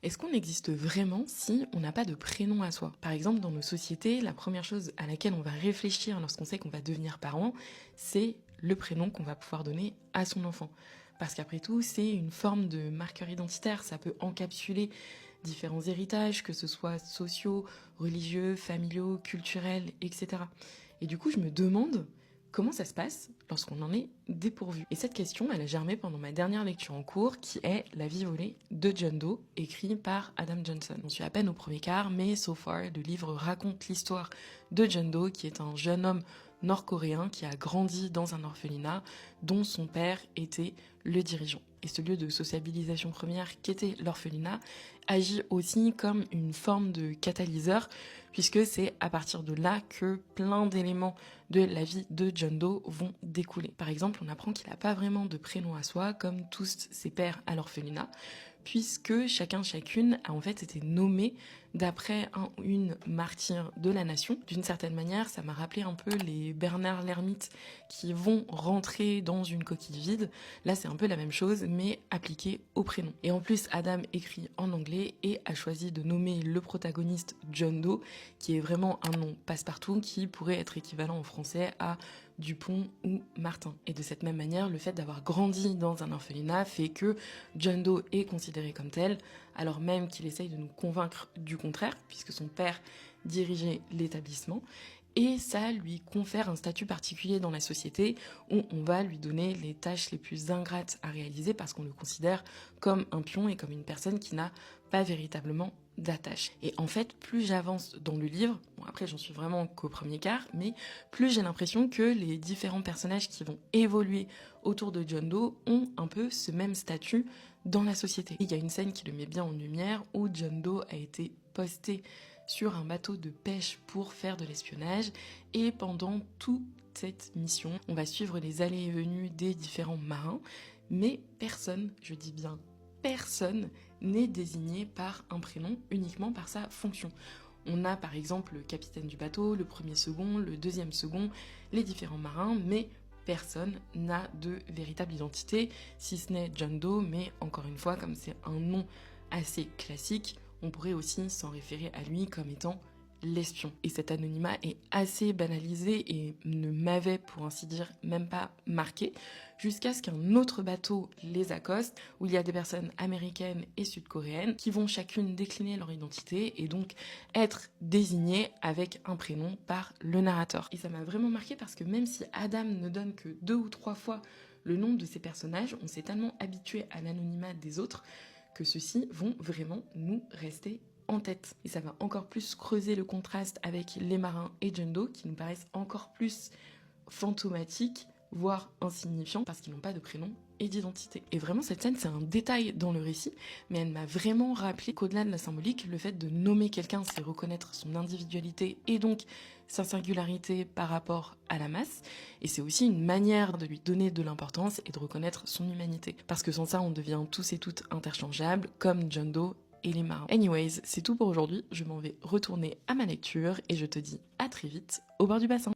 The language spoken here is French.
Est-ce qu'on existe vraiment si on n'a pas de prénom à soi? Par exemple, dans nos sociétés, la première chose à laquelle on va réfléchir lorsqu'on sait qu'on va devenir parent, c'est le prénom qu'on va pouvoir donner à son enfant. Parce qu'après tout, c'est une forme de marqueur identitaire. Ça peut encapsuler différents héritages, que ce soit sociaux, religieux, familiaux, culturels, etc. Et du coup, je me demande comment ça se passe lorsqu'on en est dépourvu. Et cette question, elle a germé pendant ma dernière lecture en cours, qui est La vie volée de John Doe, écrit par Adam Johnson. On suit à peine au premier quart, mais so far, le livre raconte l'histoire de John Doe, qui est un jeune homme nord-coréen qui a grandi dans un orphelinat dont son père était le dirigeant. Et ce lieu de sociabilisation première qu'était l'orphelinat agit aussi comme une forme de catalyseur, puisque c'est à partir de là que plein d'éléments de la vie de John Doe vont découler. Par exemple, on apprend qu'il n'a pas vraiment de prénom à soi, comme tous ses pairs à l'orphelinat, puisque chacune a en fait été nommé d'après un ou une martyre de la nation. D'une certaine manière, ça m'a rappelé un peu les Bernard l'ermite qui vont rentrer dans une coquille vide. Là, c'est un peu la même chose, mais appliqué au prénom. Et en plus, Adam écrit en anglais et a choisi de nommer le protagoniste John Doe, qui est vraiment un nom passe-partout qui pourrait être équivalent en français à Dupont ou Martin. Et de cette même manière, le fait d'avoir grandi dans un orphelinat fait que John Doe est considéré comme tel, alors même qu'il essaye de nous convaincre du contraire, puisque son père dirigeait l'établissement. Et ça lui confère un statut particulier dans la société où on va lui donner les tâches les plus ingrates à réaliser parce qu'on le considère comme un pion et comme une personne qui n'a pas véritablement d'attache. Et en fait, plus j'avance dans le livre, bon après j'en suis vraiment qu'au premier quart, mais plus j'ai l'impression que les différents personnages qui vont évoluer autour de John Doe ont un peu ce même statut dans la société. Il y a une scène qui le met bien en lumière où John Doe a été posté sur un bateau de pêche pour faire de l'espionnage et pendant toute cette mission, on va suivre les allées et venues des différents marins, mais personne, je dis bien personne, n'est désigné par un prénom, uniquement par sa fonction. On a par exemple le capitaine du bateau, le premier second, le deuxième second, les différents marins, mais personne n'a de véritable identité, si ce n'est John Doe, mais encore une fois, comme c'est un nom assez classique, on pourrait aussi s'en référer à lui comme étant l'espion. Et cet anonymat est assez banalisé et ne m'avait, pour ainsi dire, même pas marqué, jusqu'à ce qu'un autre bateau les accoste, où il y a des personnes américaines et sud-coréennes qui vont chacune décliner leur identité et donc être désignées avec un prénom par le narrateur. Et ça m'a vraiment marqué parce que même si Adam ne donne que 2 ou 3 fois le nom de ses personnages, on s'est tellement habitué à l'anonymat des autres que ceux-ci vont vraiment nous rester en tête. Et ça va encore plus creuser le contraste avec les marins et John Doe qui nous paraissent encore plus fantomatiques, voire insignifiants, parce qu'ils n'ont pas de prénom et d'identité. Et vraiment, cette scène, c'est un détail dans le récit, mais elle m'a vraiment rappelé qu'au-delà de la symbolique, le fait de nommer quelqu'un, c'est reconnaître son individualité et donc sa singularité par rapport à la masse, et c'est aussi une manière de lui donner de l'importance et de reconnaître son humanité. Parce que sans ça, on devient tous et toutes interchangeables, comme John Doe et les marins. Anyways, c'est tout pour aujourd'hui, je m'en vais retourner à ma lecture et je te dis à très vite au bord du bassin.